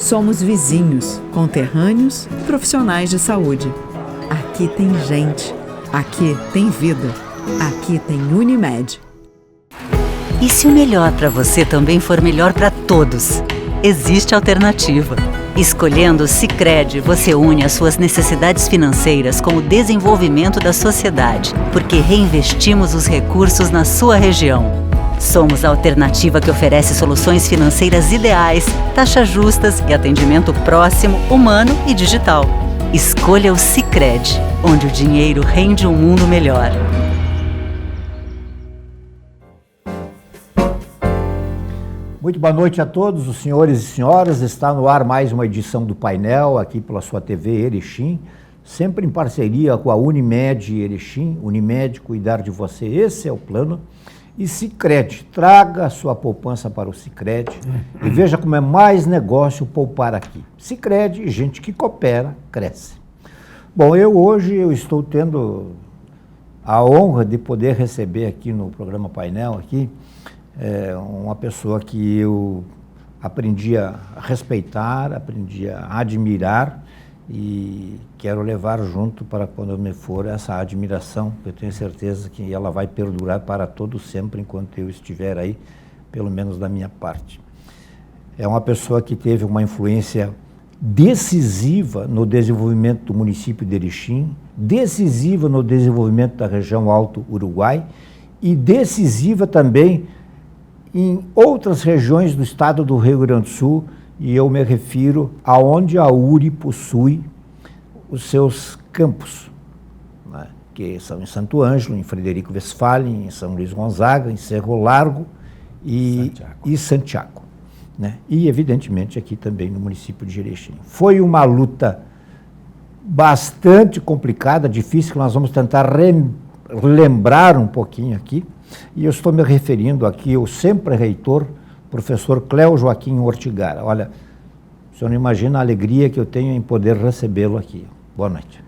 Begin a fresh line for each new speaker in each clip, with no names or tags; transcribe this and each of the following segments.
Somos vizinhos, conterrâneos e profissionais de saúde. Aqui tem gente. Aqui tem vida. Aqui tem Unimed.
E se o melhor para você também for melhor para todos? Existe alternativa. Escolhendo o Sicredi, você une as suas necessidades financeiras com o desenvolvimento da sociedade, porque reinvestimos os recursos na sua região. Somos a alternativa que oferece soluções financeiras ideais, taxas justas e atendimento próximo, humano e digital. Escolha o Sicredi, onde o dinheiro rende um mundo melhor.
Muito boa noite a todos os senhores e senhoras. Está no ar mais uma edição do Painel, aqui pela sua TV Erechim, sempre em parceria com a Unimed Erechim. Unimed, cuidar de você, esse é o plano. E Sicredi, traga a sua poupança para o Sicredi e veja como é mais negócio poupar aqui. Sicredi, gente que coopera, cresce. Bom, hoje eu estou tendo a honra de poder receber aqui no programa Painel, aqui, uma pessoa que eu aprendi a respeitar, aprendi a admirar e quero levar junto para quando eu me for essa admiração, eu tenho certeza que ela vai perdurar para todo sempre enquanto eu estiver aí, pelo menos da minha parte. É uma pessoa que teve uma influência decisiva no desenvolvimento do município de Erechim, decisiva no desenvolvimento da região Alto Uruguai e decisiva também em outras regiões do estado do Rio Grande do Sul, e eu me refiro aonde a URI possui os seus campos, né, que são em Santo Ângelo, em Frederico Westphalen, em São Luís Gonzaga, em Cerro Largo e Santiago. Né? E, evidentemente, aqui também no município de Erechim. Foi uma luta bastante complicada, difícil, que nós vamos tentar relembrar um pouquinho aqui. E eu estou me referindo aqui ao sempre reitor, professor Cléo Joaquim Ortigara. Olha, o senhor não imagina a alegria que eu tenho em poder recebê-lo aqui. Boa noite.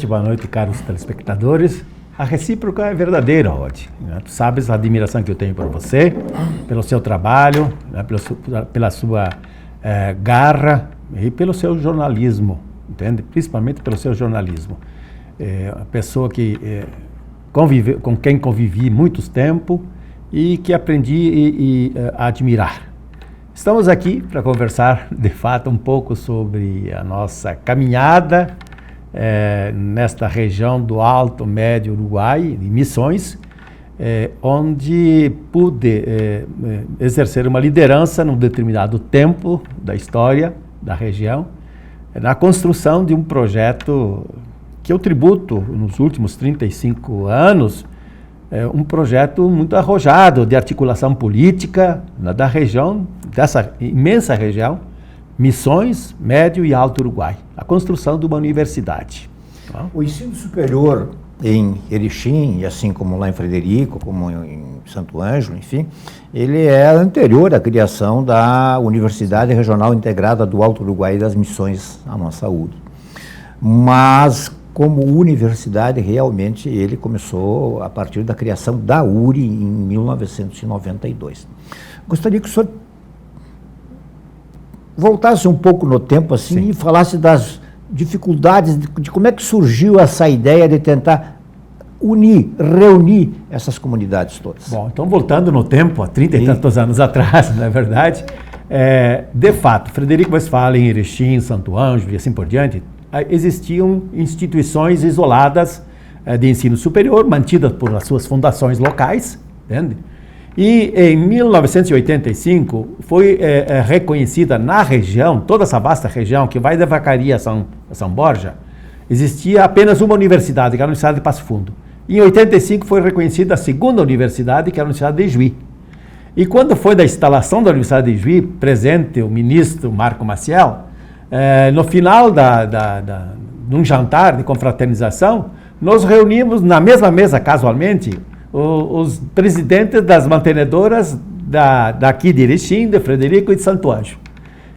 Boa noite, caros telespectadores. A recíproca é verdadeira, Rod. Tu sabes a admiração que eu tenho por você, pelo seu trabalho, pela sua garra e pelo seu jornalismo, entende? Principalmente pelo seu jornalismo. A pessoa que com quem convivi muito tempo e que aprendi a admirar. Estamos aqui para conversar, de fato, um pouco sobre a nossa caminhada nesta região do Alto Médio Uruguai, de Missões, onde pude exercer uma liderança num determinado tempo da história da região, na construção de um projeto que eu tributo nos últimos 35 anos, um projeto muito arrojado de articulação política da região, dessa imensa região, Missões, Médio e Alto Uruguai, a construção de uma universidade.
O ensino superior em Erechim, e assim como lá em Frederico, como em Santo Ângelo, enfim, ele é anterior à criação da Universidade Regional Integrada do Alto Uruguai e das Missões, a nossa URI. Mas como universidade, realmente, ele começou a partir da criação da URI em 1992. Gostaria que o senhor voltasse um pouco no tempo assim. Sim. E falasse das dificuldades, de como é que surgiu essa ideia de tentar reunir essas comunidades todas.
Bom, então voltando no tempo, há 30 e tantos anos atrás, na verdade, de fato, Frederico Westphalen, Erechim, Santo Ângelo e assim por diante, existiam instituições isoladas de ensino superior, mantidas por as suas fundações locais, entende? E em 1985 foi reconhecida na região, toda essa vasta região que vai da Vacaria a São Borja, existia apenas uma universidade, que era a Universidade de Passo Fundo. Em 85 foi reconhecida a segunda universidade, que era a Universidade de Juí. E quando foi da instalação da Universidade de Juí, presente o ministro Marco Maciel, no final de um jantar de confraternização, nós reunimos na mesma mesa, casualmente, os presidentes das mantenedoras daqui de Erechim, de Frederico e de Santo Ângelo.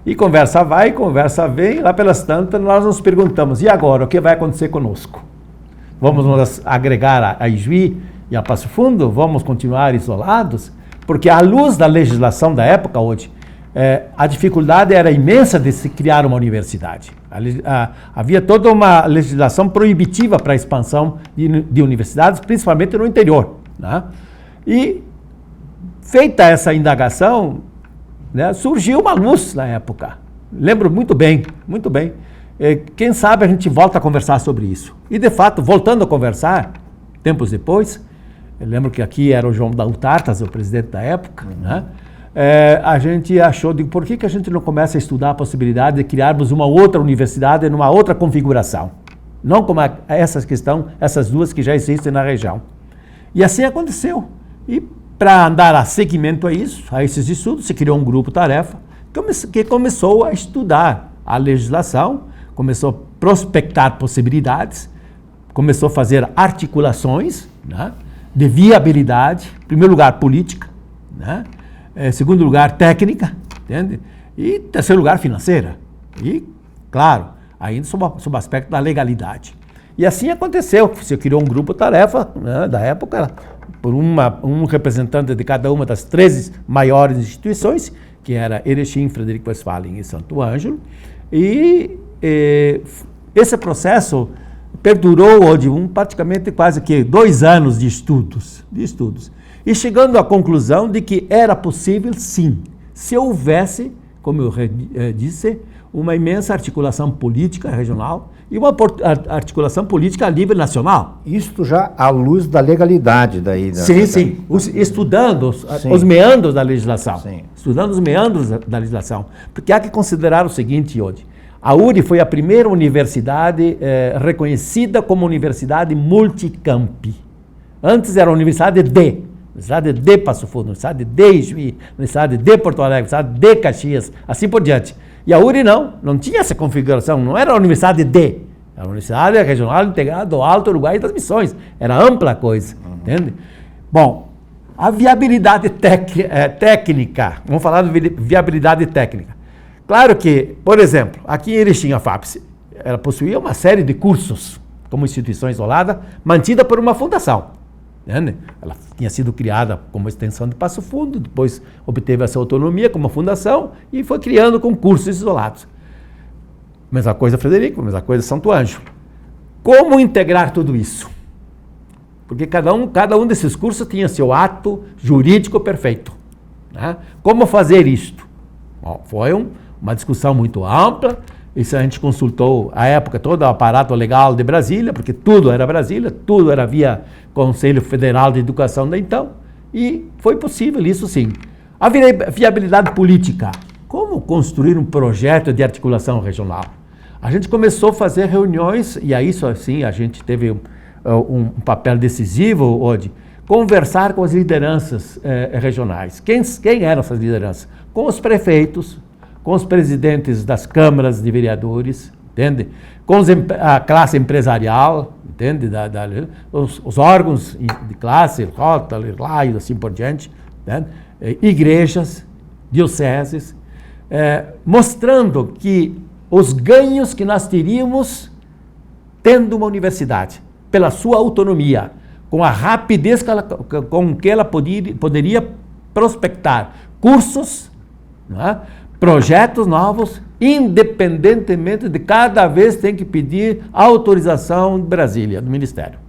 E conversa vai, conversa vem, lá pelas tantas nós nos perguntamos, e agora, o que vai acontecer conosco? Vamos nos agregar a Ijuí e a Passo Fundo? Vamos continuar isolados? Porque à luz da legislação da época hoje, a dificuldade era imensa de se criar uma universidade. Havia toda uma legislação proibitiva para a expansão de universidades, principalmente no interior, né? E, feita essa indagação, né, surgiu uma luz na época. Lembro muito bem, muito bem. Quem sabe a gente volta a conversar sobre isso. E, de fato, voltando a conversar, tempos depois, eu lembro que aqui era o João Dautartas, o presidente da época, né? A gente achou, por que a gente não começa a estudar a possibilidade de criarmos uma outra universidade numa outra configuração? Não como essas duas que já existem na região. E assim aconteceu. E para dar a seguimento a isso, a esses estudos, se criou um grupo-tarefa que começou a estudar a legislação, começou a prospectar possibilidades, começou a fazer articulações, né, de viabilidade, em primeiro lugar política, né, segundo lugar técnica, entende? E terceiro lugar financeira. E, claro, ainda sob o aspecto da legalidade. E assim aconteceu, se criou um grupo-tarefa, né, da época, por um representante de cada uma das 13 maiores instituições, que era Erechim, Frederico Westphalen e Santo Ângelo, e esse processo perdurou de praticamente quase que 2 anos de estudos, e chegando à conclusão de que era possível, sim, se houvesse, como eu disse, uma imensa articulação política regional e uma articulação política a nível nacional.
Isto já à luz da legalidade daí.
Sim. Estudando os meandros da legislação.
Sim.
Estudando os meandros da legislação. Porque há que considerar o seguinte hoje. A URI foi a primeira universidade reconhecida como universidade multicampi. Antes era a Universidade de Passo Fundo, Universidade de Ijuí, Universidade de Porto Alegre, Universidade de Caxias, assim por diante. E a URI não tinha essa configuração, não era a Universidade era a Universidade Regional Integrada do Alto Uruguai e das Missões, era ampla a coisa, entende? Bom, a viabilidade técnica, vamos falar de viabilidade técnica. Claro que, por exemplo, aqui em Erechim, a FAPES, ela possuía uma série de cursos, como instituição isolada, mantida por uma fundação. Ela tinha sido criada como extensão de Passo Fundo, depois obteve essa autonomia como fundação e foi criando com cursos isolados. Mesma coisa Frederico, mesma coisa Santo Ângelo. Como integrar tudo isso? Porque cada um desses cursos tinha seu ato jurídico perfeito, né? Como fazer isto? Bom, foi uma discussão muito ampla. Isso a gente consultou, à época, todo o aparato legal de Brasília, porque tudo era Brasília, tudo era via Conselho Federal de Educação da então, e foi possível, isso sim. A viabilidade política. Como construir um projeto de articulação regional? A gente começou a fazer reuniões, e aí, isso assim, a gente teve um papel decisivo, hoje, conversar com as lideranças regionais. Quem eram essas lideranças? Com os prefeitos, com os presidentes das câmaras de vereadores, entende? Com a classe empresarial, entende? Os órgãos de classe, Rota, Laio, assim por diante, né? Igrejas, dioceses, mostrando que os ganhos que nós teríamos tendo uma universidade, pela sua autonomia, com a rapidez com que ela poderia prospectar cursos, não é? Projetos novos, independentemente de cada vez tem que pedir autorização de Brasília, do Ministério.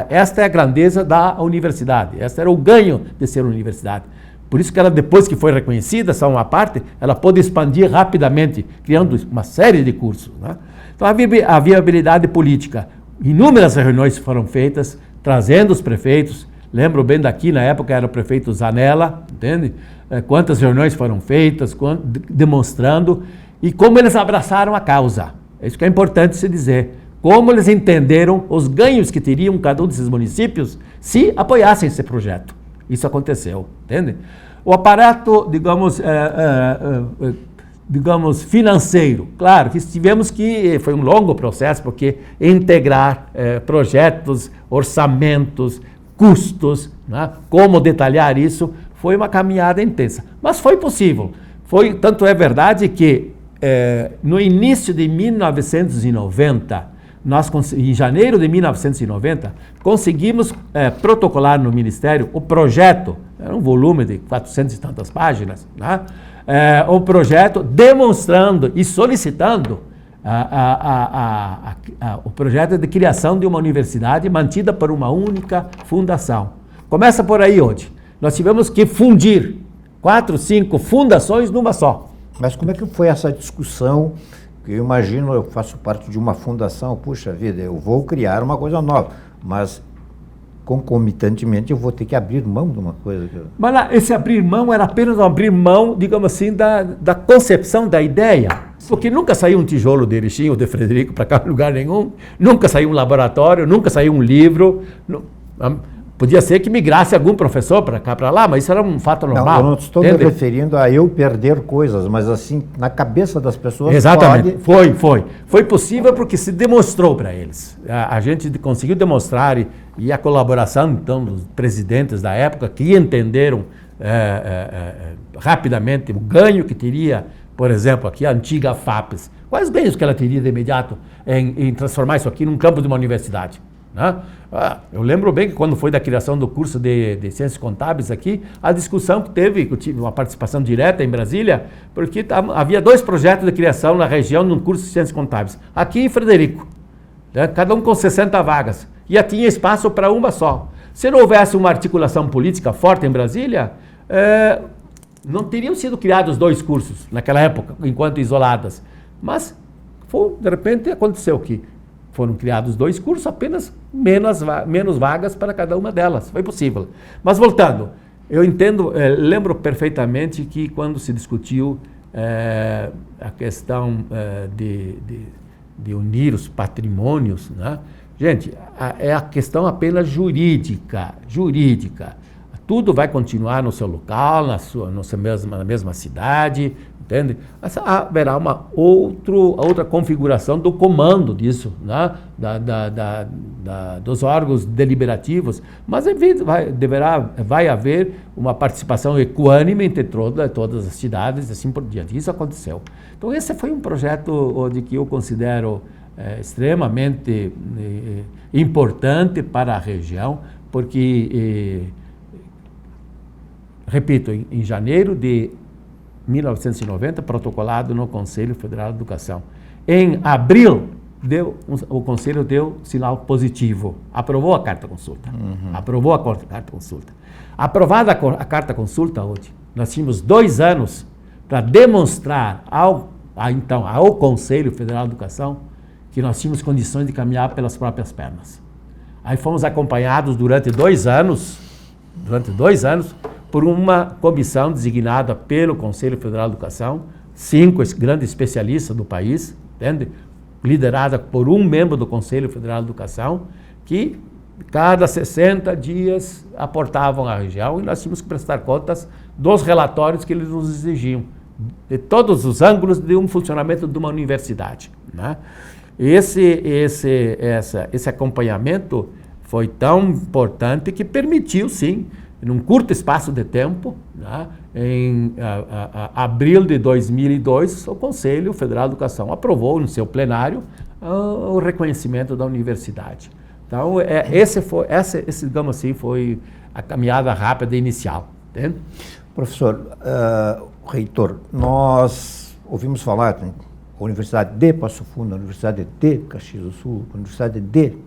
Esta é a grandeza da universidade, este era o ganho de ser uma universidade. Por isso que ela, depois que foi reconhecida, só uma parte, ela pôde expandir rapidamente, criando uma série de cursos, né? Então, a viabilidade política, inúmeras reuniões foram feitas, trazendo os prefeitos. Lembro bem daqui, na época era o prefeito Zanella, entende? Quantas reuniões foram feitas, demonstrando, e como eles abraçaram a causa. É isso que é importante se dizer. Como eles entenderam os ganhos que teriam cada um desses municípios se apoiassem esse projeto. Isso aconteceu, entende? O aparato, digamos, financeiro. Claro que foi um longo processo, porque integrar projetos, orçamentos, custos, né? Como detalhar isso, foi uma caminhada intensa. Mas foi possível. Tanto é verdade que no início de 1990, em janeiro de 1990, conseguimos protocolar no Ministério o projeto, era um volume de 400 e tantas páginas, né? o projeto demonstrando e solicitando o projeto de criação de uma universidade mantida por uma única fundação. Começa por aí hoje. Nós tivemos que fundir 4, 5 fundações numa só.
Mas como é que foi essa discussão? Eu imagino, eu faço parte de uma fundação, puxa vida, eu vou criar uma coisa nova, mas concomitantemente eu vou ter que abrir mão de uma coisa.
Mas lá, esse abrir mão era apenas um abrir mão, digamos assim, da concepção da ideia. Porque nunca saiu um tijolo de Erechim ou de Frederico para cá, lugar nenhum, nunca saiu um laboratório, nunca saiu um livro. Podia ser que migrasse algum professor para cá, para lá, mas isso era um fato normal.
Não, eu não estou me referindo a eu perder coisas, mas assim, na cabeça das pessoas...
Exatamente, Foi possível porque se demonstrou para eles. A gente conseguiu demonstrar, e a colaboração, então, dos presidentes da época, que entenderam rapidamente o ganho que teria, por exemplo, aqui a antiga FAPES. Quais ganhos que ela teria de imediato em transformar isso aqui num campo de uma universidade? Né? Eu lembro bem que quando foi da criação do curso de Ciências Contábeis aqui, a discussão que teve, eu tive uma participação direta em Brasília, porque havia 2 projetos de criação na região num curso de Ciências Contábeis, aqui em Frederico, né? Cada um com 60 vagas, e já tinha espaço para uma só. Se não houvesse uma articulação política forte em Brasília, não teriam sido criados 2 cursos naquela época, enquanto isoladas, mas de repente aconteceu que foram criados 2 cursos, apenas menos vagas para cada uma delas. Foi possível. Mas voltando, eu entendo, lembro perfeitamente que quando se discutiu a questão de unir os patrimônios, né? Gente, é a questão apenas jurídica. Tudo vai continuar no seu local, na mesma cidade, entende? Mas haverá uma outra configuração do comando disso, né? Dos órgãos deliberativos, mas vai haver uma participação equânime entre todas as cidades, assim por diante. Isso aconteceu. Então esse foi um projeto que eu considero extremamente importante para a região, porque, repito, em janeiro de 1990, protocolado no Conselho Federal de Educação. Em abril, o Conselho deu sinal positivo, aprovou a carta-consulta. Aprovou a carta-consulta. Aprovada a carta-consulta hoje, nós tínhamos 2 anos para demonstrar ao Conselho Federal de Educação que nós tínhamos condições de caminhar pelas próprias pernas. Aí fomos acompanhados durante 2 anos, por uma comissão designada pelo Conselho Federal de Educação, 5 grandes especialistas do país, entende? Liderada por um membro do Conselho Federal de Educação, que cada 60 dias aportavam à região, e nós tínhamos que prestar contas dos relatórios que eles nos exigiam, de todos os ângulos de um funcionamento de uma universidade, né? Esse acompanhamento foi tão importante que permitiu, sim, num curto espaço de tempo, né, em abril de 2002, o Conselho Federal de Educação aprovou no seu plenário o reconhecimento da universidade. Então, digamos assim, foi a caminhada rápida inicial. Entende?
Professor, reitor, nós ouvimos falar da Universidade de Passo Fundo, a Universidade de Caxias do Sul, a Universidade de...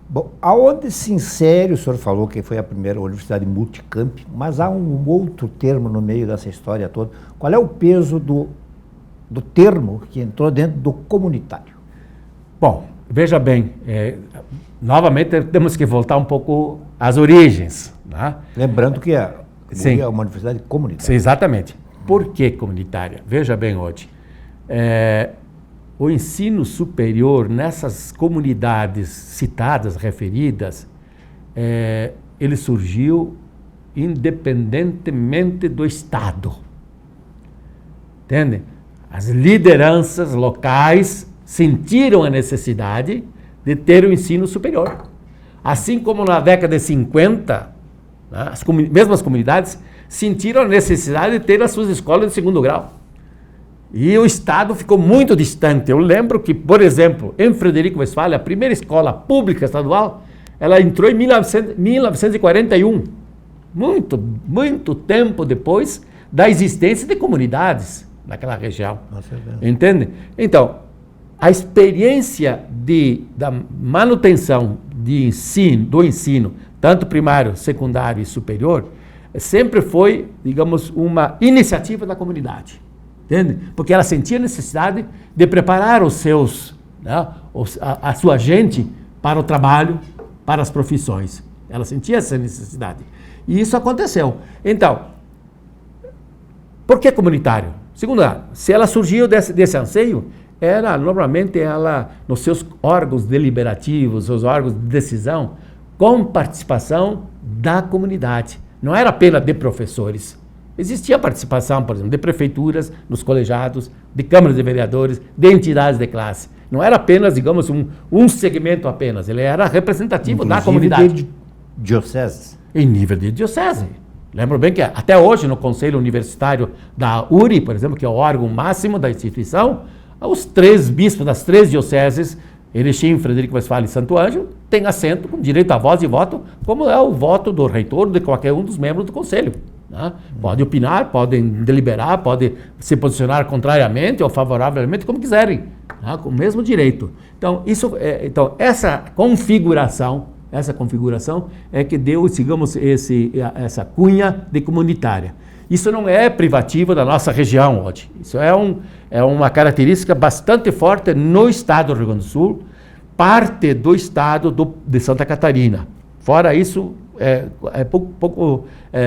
Bom, aonde se insere, o senhor falou que foi a primeira universidade multicamp, mas há um outro termo no meio dessa história toda. Qual é o peso do termo que entrou dentro do comunitário?
Bom, veja bem, novamente temos que voltar um pouco às origens, né?
Lembrando que é uma universidade comunitária.
Sim, exatamente. Por que comunitária? Veja bem hoje. O ensino superior nessas comunidades citadas, referidas, ele surgiu independentemente do Estado. Entende? As lideranças locais sentiram a necessidade de ter o ensino superior. Assim como na década de 50, né, as mesmas comunidades sentiram a necessidade de ter as suas escolas de segundo grau. E o Estado ficou muito distante. Eu lembro que, por exemplo, em Frederico Westphalen, a primeira escola pública estadual, ela entrou em 1941. Muito tempo depois da existência de comunidades naquela região.
Com certeza.
Entende? Então, a experiência da manutenção do ensino, tanto primário, secundário e superior, sempre foi, digamos, uma iniciativa da comunidade. Entende? Porque ela sentia necessidade de preparar os seus, né, a sua gente para o trabalho, para as profissões. Ela sentia essa necessidade. E isso aconteceu. Então, por que comunitário? Segundo, se ela surgiu desse anseio, normalmente ela, nos seus órgãos deliberativos, os órgãos de decisão, com participação da comunidade. Não era apenas de professores. Existia participação, por exemplo, de prefeituras, nos colegiados, de câmaras de vereadores, de entidades de classe. Não era apenas, digamos, um segmento apenas. Ele era representativo da comunidade.
De dioceses.
Em nível de diocese. Lembro bem que até hoje no Conselho Universitário da URI, por exemplo, que é o órgão máximo da instituição, os 3 bispos das 3 dioceses, Erechim, Frederico Westphalen e Santo Ângelo, têm assento com direito à voz e voto, como é o voto do reitor ou de qualquer um dos membros do Conselho. Né? Pode opinar, podem deliberar, podem se posicionar contrariamente ou favoravelmente, como quiserem, né? Com o mesmo direito. Então, essa configuração é que deu, digamos, essa cunha de comunitária. Isso não é privativo da nossa região hoje. Isso é uma característica bastante forte no estado do Rio Grande do Sul, parte do estado de Santa Catarina. Fora isso,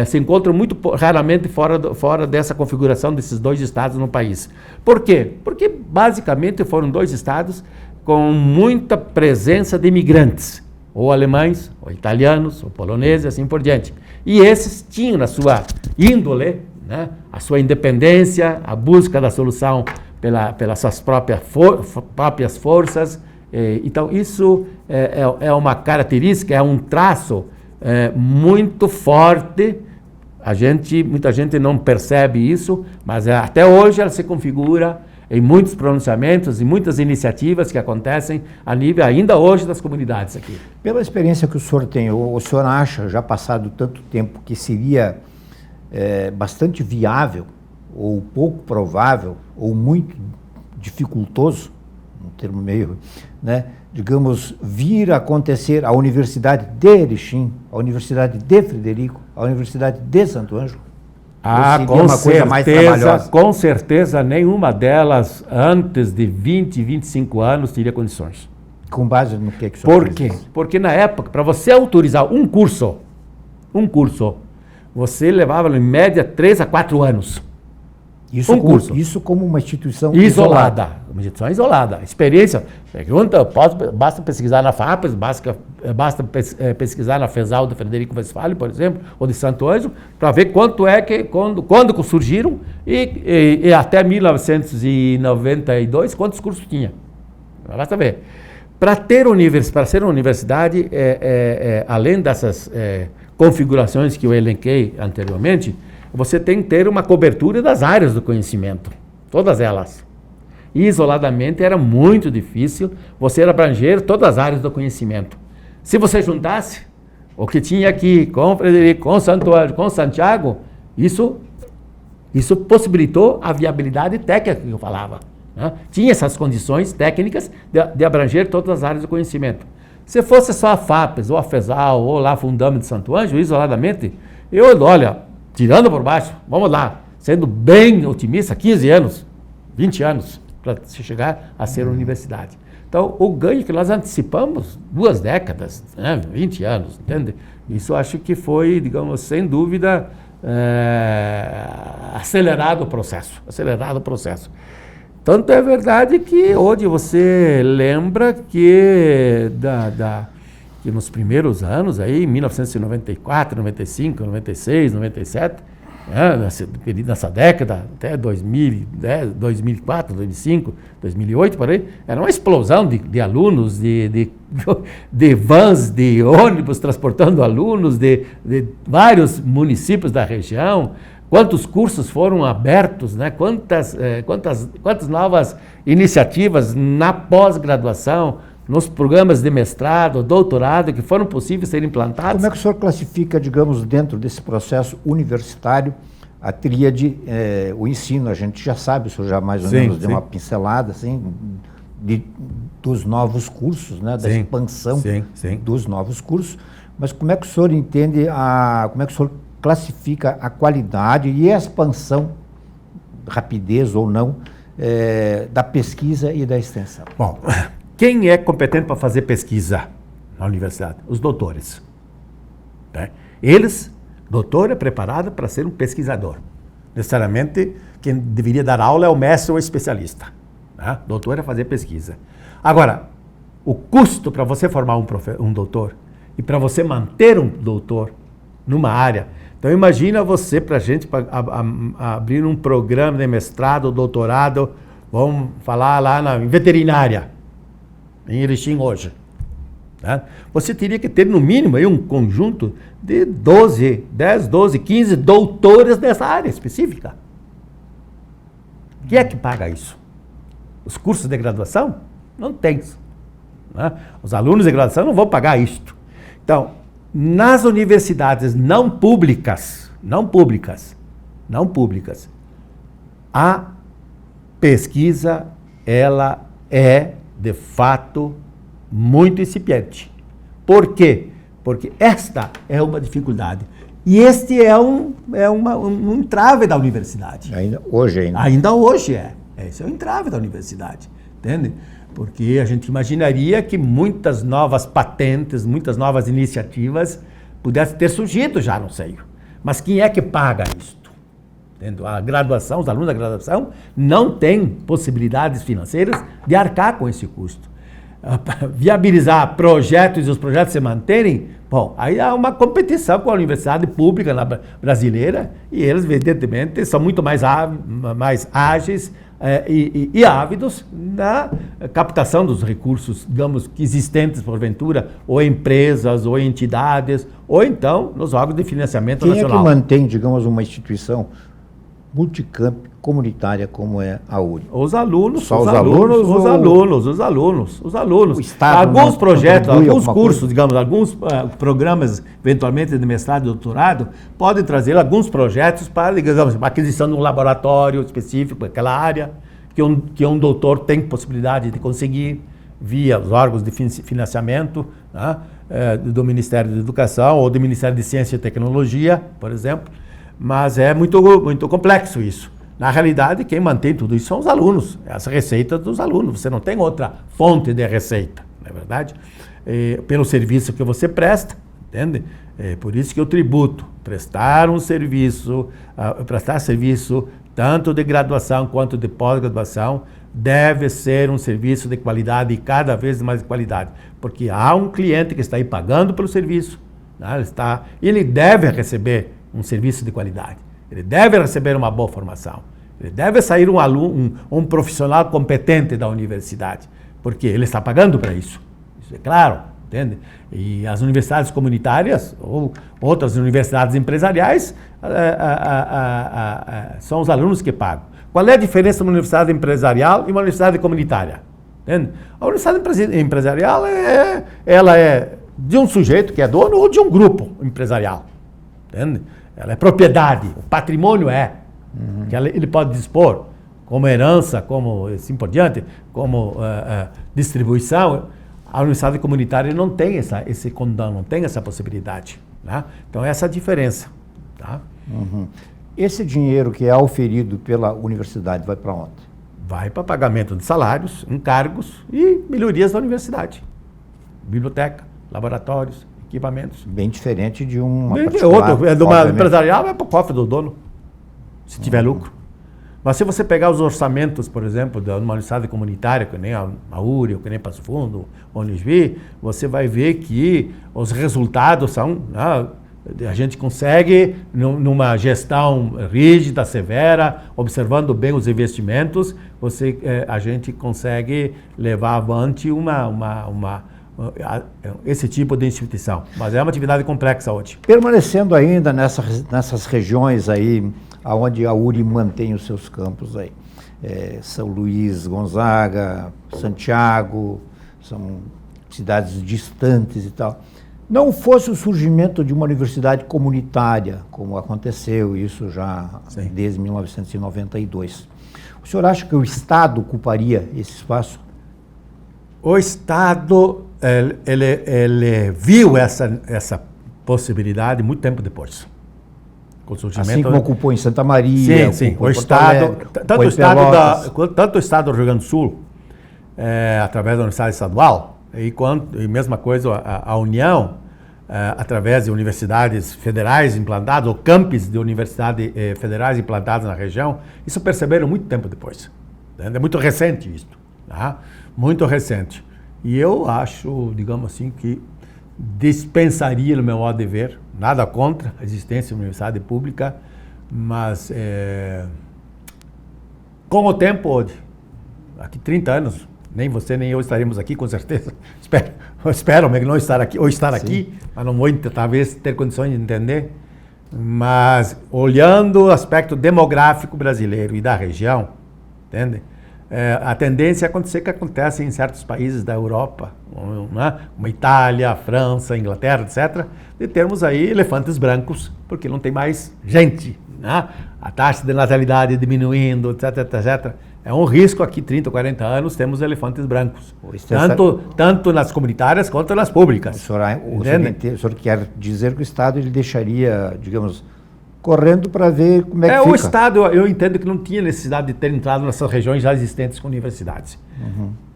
se encontra muito raramente fora dessa configuração desses 2 estados no país. Por quê? Porque basicamente foram 2 estados com muita presença de imigrantes, ou alemães, ou italianos, ou poloneses, assim por diante. E esses tinham na sua índole, né, a sua independência, a busca da solução pelas suas próprias forças. Então, isso é uma característica, é um traço muito forte. Muita gente não percebe isso, mas até hoje ela se configura em muitos pronunciamentos e muitas iniciativas que acontecem a nível ainda hoje das comunidades aqui.
Pela experiência que o senhor tem, o senhor acha, já passado tanto tempo, que seria bastante viável, ou pouco provável, ou muito dificultoso, um termo meio, né, digamos, vir a acontecer a Universidade de Erechim, a Universidade de Frederico, a Universidade de Santo Ângelo?
Com certeza, nenhuma delas antes de 20, 25 anos teria condições.
Com base no que o senhor
Por quê? Porque na época, para você autorizar um curso, você levava em média 3 a 4 anos.
Isso como uma instituição
isolada. Uma instituição isolada. Experiência, basta pesquisar na FAPES, basta pesquisar na FESAL do Frederico Westphalen, por exemplo, ou de Santo Ângelo, para ver quanto quando surgiram e até 1992, quantos cursos tinha. Basta ver. Para ser uma universidade, além dessas configurações que eu elenquei anteriormente, você tem que ter uma cobertura das áreas do conhecimento, todas elas. E isoladamente era muito difícil você abranger todas as áreas do conhecimento. Se você juntasse o que tinha aqui com Frederico, com Santo Ângelo, com Santiago, isso possibilitou a viabilidade técnica que eu falava. Né? Tinha essas condições técnicas de abranger todas as áreas do conhecimento. Se fosse só a FAPES, ou a FESAL, ou lá a Fundame de Santo Ângelo, isoladamente, tirando por baixo, vamos lá, sendo bem otimista, 15 anos, 20 anos, para se chegar a ser uma universidade. Então, o ganho que nós antecipamos, 2 décadas, né, 20 anos, entende? Isso acho que foi, digamos, sem dúvida, acelerado o processo. Tanto é verdade que hoje você lembra que que nos primeiros anos, aí, 1994, 95, 96, 97, nessa década, até 2010, 2004, 2005, 2008, por aí, era uma explosão de alunos, de vans, de ônibus transportando alunos de vários municípios da região. Quantos cursos foram abertos, né? Quantas novas iniciativas na pós-graduação, nos programas de mestrado, doutorado, que foram possíveis ser implantados.
Como é que o senhor classifica, digamos, dentro desse processo universitário, a tríade, o ensino, a gente já sabe, o senhor já mais ou menos deu uma pincelada, assim, dos novos cursos, né, da expansão dos novos cursos, mas como é que o senhor entende, como é que o senhor classifica a qualidade e a expansão, rapidez ou não, da pesquisa e da extensão?
Bom, quem é competente para fazer pesquisa na universidade? Os doutores. Né? Doutor é preparado para ser um pesquisador. Necessariamente, quem deveria dar aula é o mestre ou o especialista. Né? Doutor é fazer pesquisa. Agora, o custo para você formar um doutor e para você manter um doutor numa área. Então, imagina você, para a gente abrir um programa de mestrado, doutorado, vamos falar lá em veterinária, em Erechim hoje. Né? Você teria que ter, no mínimo, aí um conjunto de 10, 12, 15 doutores dessa área específica. Quem é que paga isso? Os cursos de graduação? Não tem. Né? Os alunos de graduação não vão pagar isto. Então, nas universidades não públicas, a pesquisa, ela é, de fato, muito incipiente. Por quê? Porque esta é uma dificuldade. E este é um entrave da universidade.
Ainda hoje.
Ainda hoje é. Esse é o entrave da universidade. Entende? Porque a gente imaginaria que muitas novas patentes, muitas novas iniciativas pudessem ter surgido já no seio. Mas quem é que paga isto? Entende? A graduação, os alunos da graduação não têm possibilidades financeiras de arcar com esse custo. Viabilizar projetos e os projetos se manterem, bom, aí há uma competição com a universidade pública brasileira e eles, evidentemente, são muito mais ágeis e ávidos na captação dos recursos, digamos, existentes porventura, ou empresas, ou entidades, ou então nos órgãos de financiamento nacional.
Quem é que mantém, digamos, uma instituição multicamp comunitária como é a URI?
Os alunos.
Só
os alunos.
O Estado
alguns projetos, alguns cursos, digamos, alguns programas, eventualmente de mestrado e doutorado, podem trazer alguns projetos para, digamos, a aquisição de um laboratório específico naquela área, que um doutor tem possibilidade de conseguir via os órgãos de financiamento, né, do Ministério da Educação ou do Ministério de Ciência e Tecnologia, por exemplo. Mas é muito, muito complexo isso. Na realidade, quem mantém tudo isso são os alunos, as receitas dos alunos. Você não tem outra fonte de receita, não é verdade? Pelo serviço que você presta, entende? Por isso que o tributo, prestar serviço tanto de graduação quanto de pós-graduação, deve ser um serviço de qualidade e cada vez mais de qualidade. Porque há um cliente que está aí pagando pelo serviço, né? Ele deve receber um serviço de qualidade. Ele deve receber uma boa formação. Ele deve sair um profissional competente da universidade, porque ele está pagando para isso. Isso é claro, entende? E as universidades comunitárias ou outras universidades empresariais são os alunos que pagam. Qual é a diferença de uma universidade empresarial e uma universidade comunitária? Entende? A universidade empresarial ela é de um sujeito que é dono ou de um grupo empresarial. Entende? Ela é propriedade, o patrimônio que ele pode dispor como herança, como assim por diante, como distribuição. A universidade comunitária não tem esse condão, não tem essa possibilidade. Né? Então, essa é a diferença. Tá?
Esse dinheiro que é auferido pela universidade vai para onde?
Vai para pagamento de salários, encargos e melhorias da universidade. Biblioteca, laboratórios, equipamentos.
Bem diferente de uma
de uma empresarial, é para o cofre do dono, se tiver lucro. Mas se você pegar os orçamentos, por exemplo, de uma universidade comunitária, que nem a URI, ou que nem Passo Fundo, ou Unisvi, você vai ver que os resultados são... a gente consegue, numa gestão rígida, severa, observando bem os investimentos, a gente consegue levar avante esse tipo de instituição. Mas é uma atividade complexa hoje.
Permanecendo ainda nessas regiões aí, onde a URI mantém os seus campos aí, São Luís, Gonzaga, Santiago, são cidades distantes e tal. Não fosse o surgimento de uma universidade comunitária, como aconteceu isso já desde 1992, o senhor acha que o Estado ocuparia esse espaço?
O Estado, ele viu essa possibilidade muito tempo depois. Com o surgimento,
assim como ocupou em Santa Maria,
sim.
O
Estado, tanto o Estado do Rio Grande do Sul, através da Universidade Estadual, e mesma coisa a União, através de universidades federais implantadas, ou campos de universidades federais implantadas na região, isso perceberam muito tempo depois. É muito recente isso, tá? Muito recente. E eu acho, digamos assim, que dispensaria, no meu modo de ver, nada contra a existência de uma universidade pública, mas com o tempo, daqui 30 anos, nem você nem eu estaremos aqui, com certeza. Espero não estar aqui, ou estar aqui, mas não vou talvez ter condições de entender. Mas olhando o aspecto demográfico brasileiro e da região, entende? A tendência é acontecer que acontece em certos países da Europa, né? Como Itália, França, Inglaterra, etc., de termos aí elefantes brancos, porque não tem mais gente, né? A taxa de natalidade diminuindo, etc., etc. É um risco aqui, 30, 40 anos, temos elefantes brancos, tanto nas comunitárias quanto nas públicas.
O senhor quer dizer que o Estado ele deixaria, digamos, correndo para ver como é que fica?
O Estado, eu entendo que não tinha necessidade de ter entrado nessas regiões já existentes com universidades.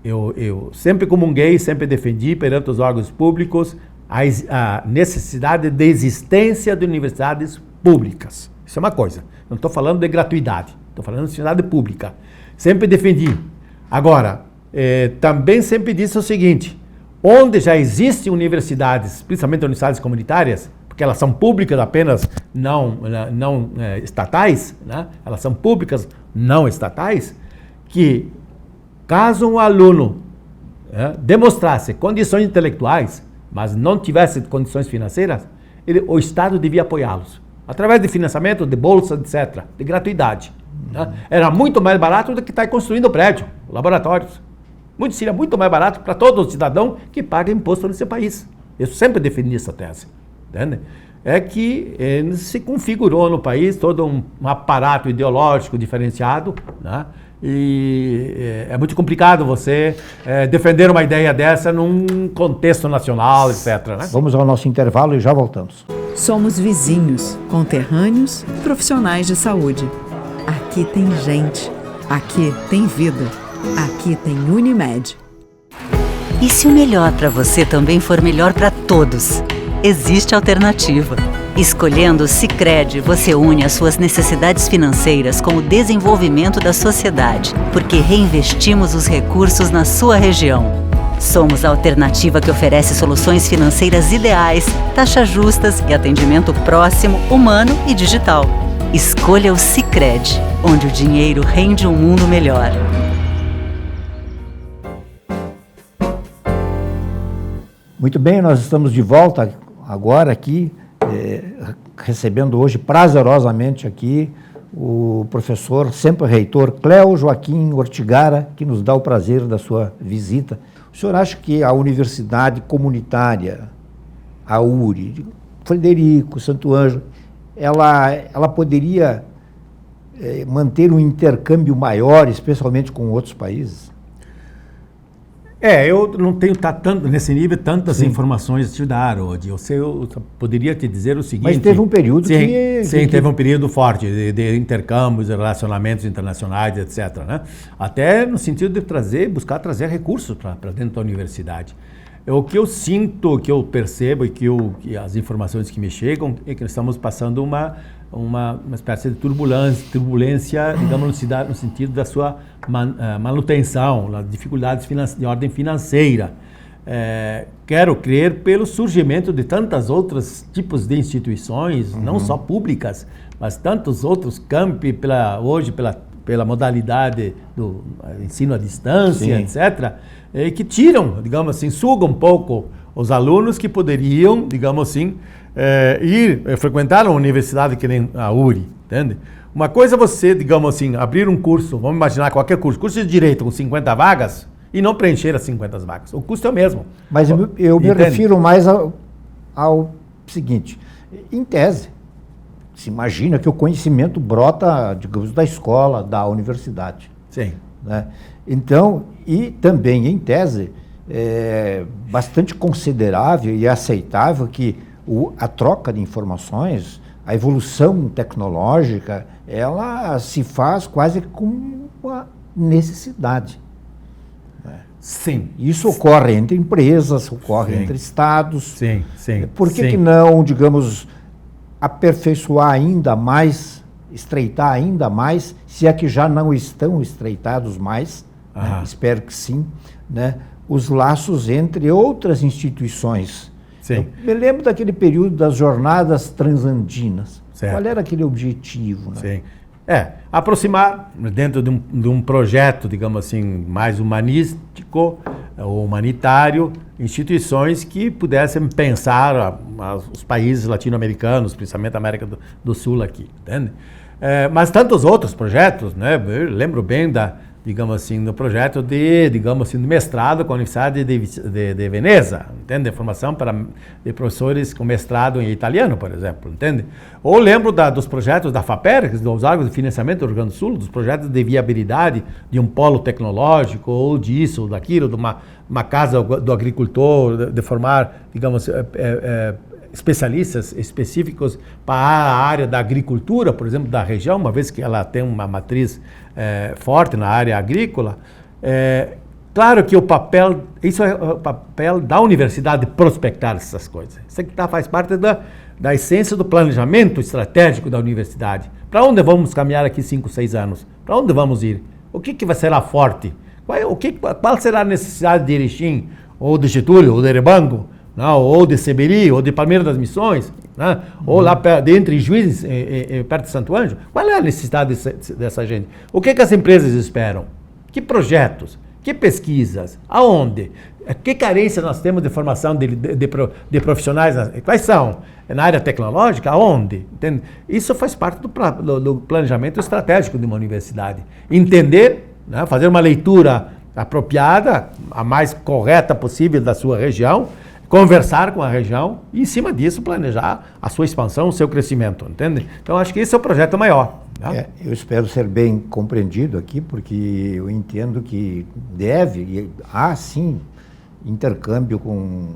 Eu sempre comunguei, sempre defendi perante os órgãos públicos a necessidade de existência de universidades públicas. Isso é uma coisa. Não estou falando de gratuidade, estou falando de universidade pública. Sempre defendi. Agora, também sempre disse o seguinte, onde já existem universidades, principalmente universidades comunitárias, porque elas são públicas apenas, não estatais, né? Elas são públicas, não estatais, que caso um aluno demonstrasse condições intelectuais, mas não tivesse condições financeiras, o Estado devia apoiá-los, através de financiamento, de bolsa, etc., de gratuidade. Né? Era muito mais barato do que estar construindo prédio, laboratórios. Seria muito mais barato para todo cidadão que paga imposto nesse país. Eu sempre defendi essa tese. Entende? É que se configurou no país todo um aparato ideológico diferenciado, né? E é muito complicado você defender uma ideia dessa num contexto nacional, etc. Né?
Vamos ao nosso intervalo e já voltamos.
Somos vizinhos, conterrâneos, profissionais de saúde. Aqui tem gente, aqui tem vida, aqui tem Unimed.
E se o melhor para você também for melhor para todos? Existe alternativa. Escolhendo o Sicredi, você une as suas necessidades financeiras com o desenvolvimento da sociedade, porque reinvestimos os recursos na sua região. Somos a alternativa que oferece soluções financeiras ideais, taxas justas e atendimento próximo, humano e digital. Escolha o Sicredi, onde o dinheiro rende um mundo melhor.
Muito bem, nós estamos de volta agora aqui, recebendo hoje prazerosamente aqui o professor, sempre reitor, Cléo Joaquim Ortigara, que nos dá o prazer da sua visita. O senhor acha que a universidade comunitária, a URI, Frederico, Santo Ângelo, ela poderia manter um intercâmbio maior, especialmente com outros países?
Eu não tenho tanto nesse nível tantas informações a te dar, Rodi. Eu poderia te dizer o seguinte...
Mas teve um período
teve um período forte de intercâmbios, de relacionamentos internacionais, etc. Né? Até no sentido de buscar trazer recursos para dentro da universidade. O que eu sinto, o que eu percebo e que as informações que me chegam é que nós estamos passando uma espécie de turbulência, digamos, no sentido da sua manutenção, das dificuldades de ordem financeira. Quero crer pelo surgimento de tantos outros tipos de instituições, não só públicas, mas tantos outros campi hoje pela modalidade do ensino à distância, etc., que tiram, digamos assim, sugam um pouco os alunos que poderiam, digamos assim, frequentar uma universidade que nem a URI, entende? Uma coisa é você, digamos assim, abrir um curso, vamos imaginar qualquer curso de Direito com 50 vagas e não preencher as 50 vagas. O custo é o mesmo.
Mas eu me refiro mais ao seguinte, em tese, se imagina que o conhecimento brota, digamos, da escola, da universidade.
Sim.
Né? Então, e também em tese, é bastante considerável e aceitável que a troca de informações, a evolução tecnológica, ela se faz quase com uma necessidade.
Sim.
Isso ocorre entre empresas, ocorre
Sim.
entre estados.
Sim, sim.
Por que
sim.
que não, digamos, aperfeiçoar ainda mais, estreitar ainda mais, se é que já não estão estreitados mais, né? Espero que sim, né? Os laços entre outras instituições.
Sim.
Eu me lembro daquele período das jornadas transandinas.
Certo.
Qual era aquele objetivo? Né?
Sim. Aproximar dentro de um projeto, digamos assim, mais humanístico ou humanitário, instituições que pudessem pensar os países latino-americanos, principalmente a América do Sul aqui, entende? Mas tantos outros projetos, né? Eu lembro bem digamos assim, do projeto de mestrado com a Universidade de Veneza, entende? Formação de professores com mestrado em italiano, por exemplo, entende? Ou lembro dos projetos da FAPER, dos órgãos de financiamento do Rio Grande do Sul, dos projetos de viabilidade de um polo tecnológico, ou disso, ou daquilo, de uma casa do agricultor, de formar, digamos, especialistas específicos para a área da agricultura, por exemplo, da região, uma vez que ela tem uma matriz forte na área agrícola. Claro que isso é o papel da universidade prospectar essas coisas. Isso aqui faz parte da essência do planejamento estratégico da universidade. Para onde vamos caminhar aqui 5, 6 anos? Para onde vamos ir? O que vai ser forte? Qual será a necessidade de Erechim, ou de Getúlio, ou de Erebango, não, ou de Seberi, ou de Palmeira das Missões, né? Ou lá entre Juízes, perto de Santo Ângelo? Qual é a necessidade dessa gente? O que as empresas esperam? Que projetos? Que pesquisas? Aonde? Que carência nós temos de formação de profissionais? Quais são? Na área tecnológica? Aonde? Entende? Isso faz parte do planejamento estratégico de uma universidade. Entender, né? Fazer uma leitura apropriada, a mais correta possível da sua região, conversar com a região e, em cima disso, planejar a sua expansão, o seu crescimento, entende? Então, acho que esse é o projeto maior. Né?
Eu espero ser bem compreendido aqui, porque eu entendo que e há, sim, intercâmbio com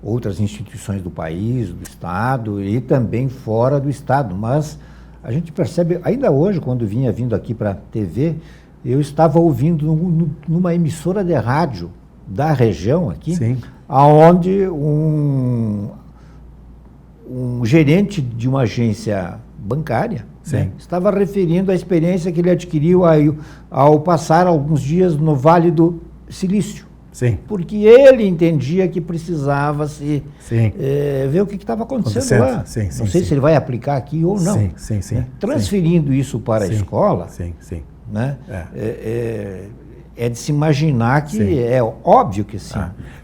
outras instituições do país, do Estado e também fora do Estado, mas a gente percebe, ainda hoje, quando vindo aqui para a TV, eu estava ouvindo numa emissora de rádio da região aqui,
sim,
onde um gerente de uma agência bancária, né, estava referindo a experiência que ele adquiriu ao passar alguns dias no Vale do Silício.
Sim.
Porque ele entendia que precisava ver o que estava acontecendo lá.
Sim,
não sei se ele vai aplicar aqui ou não.
Sim.
Né? Transferindo isso para a escola, né? É de se imaginar que é óbvio que sim.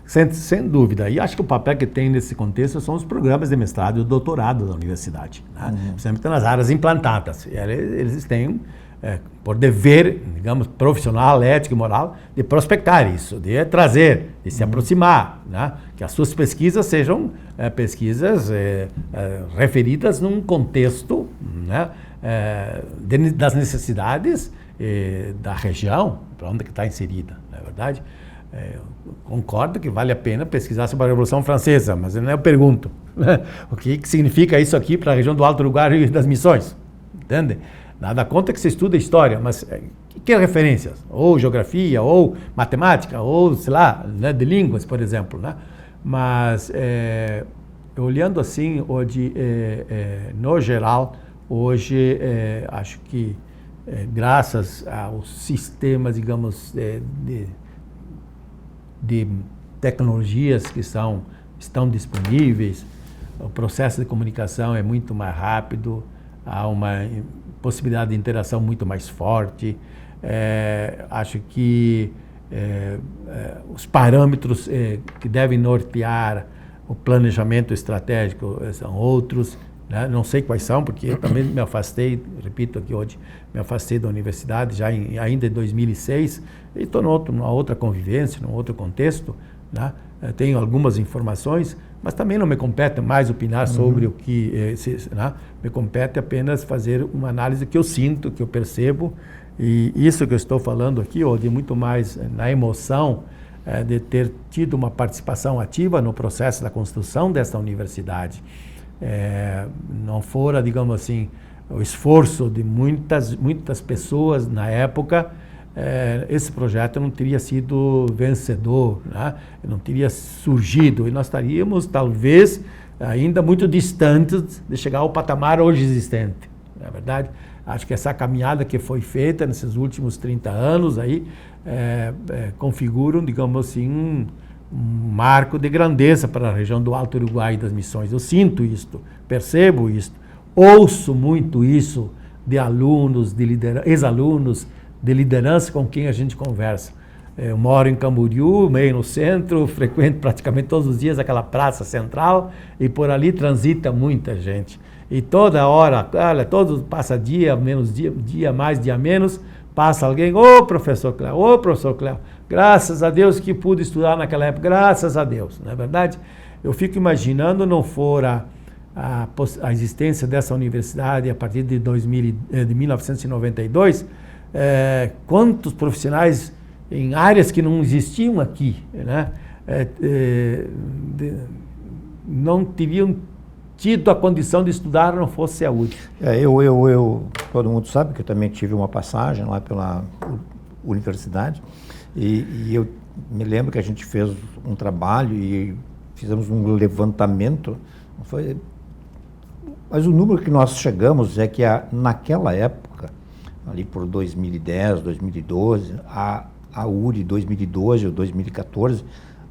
Sem dúvida. E acho que o papel que tem nesse contexto são os programas de mestrado e doutorado da universidade, né? Principalmente nas áreas implantadas. Eles têm, por dever, digamos, profissional, ético e moral, de prospectar isso, de trazer, de se aproximar, né? Que as suas pesquisas sejam pesquisas referidas num contexto, né? Das necessidades da região, para onde que está inserida, não é verdade? Concordo que vale a pena pesquisar sobre a Revolução Francesa, mas eu pergunto, né? O que significa isso aqui para a região do Alto Uruguai e das Missões, entende? Nada contra que se estude história, mas que referências? Ou geografia, ou matemática, ou, sei lá, né, de línguas, por exemplo, né? Mas, olhando assim, hoje, no geral, hoje, acho que graças aos sistemas, digamos, de tecnologias que estão disponíveis, o processo de comunicação é muito mais rápido, há uma possibilidade de interação muito mais forte. Acho que os parâmetros que devem nortear o planejamento estratégico são outros. Né? Não sei quais são, porque eu também me afastei, repito aqui hoje, me afastei da universidade já ainda em 2006 e estou numa outra convivência, num outro contexto, né? Tenho algumas informações, Mas também não me compete mais opinar sobre o que... né? Me compete apenas fazer uma análise que eu sinto, que eu percebo, e isso que eu estou falando aqui, de muito mais na emoção de ter tido uma participação ativa no processo da construção desta universidade. Não fora, digamos assim, o esforço de muitas pessoas na época, esse projeto não teria sido vencedor, né? Não teria surgido, e nós estaríamos talvez ainda muito distantes de chegar ao patamar hoje existente. Na verdade, acho que essa caminhada que foi feita nesses últimos 30 anos aí configuram, digamos assim, um marco de grandeza para a região do Alto Uruguai e das Missões. Eu sinto isto, percebo isto, ouço muito isso de alunos, de ex-alunos, de liderança com quem a gente conversa. Eu moro em Camboriú, meio no centro, frequento praticamente todos os dias aquela praça central e por ali transita muita gente. E toda hora, olha, passa dia, menos dia mais, dia menos, passa alguém, professor Cléo, graças a Deus que pude estudar naquela época, graças a Deus. Não é verdade? Eu fico imaginando, não fora a existência dessa universidade a partir de 1992, quantos profissionais em áreas que não existiam aqui, né, não teriam tido a condição de estudar não fosse a UD.
Todo mundo sabe que eu também tive uma passagem lá pela universidade e eu me lembro que a gente fez um trabalho e fizemos um levantamento, mas o número que nós chegamos é que naquela época, ali por 2010, 2012, a URI 2012 ou 2014,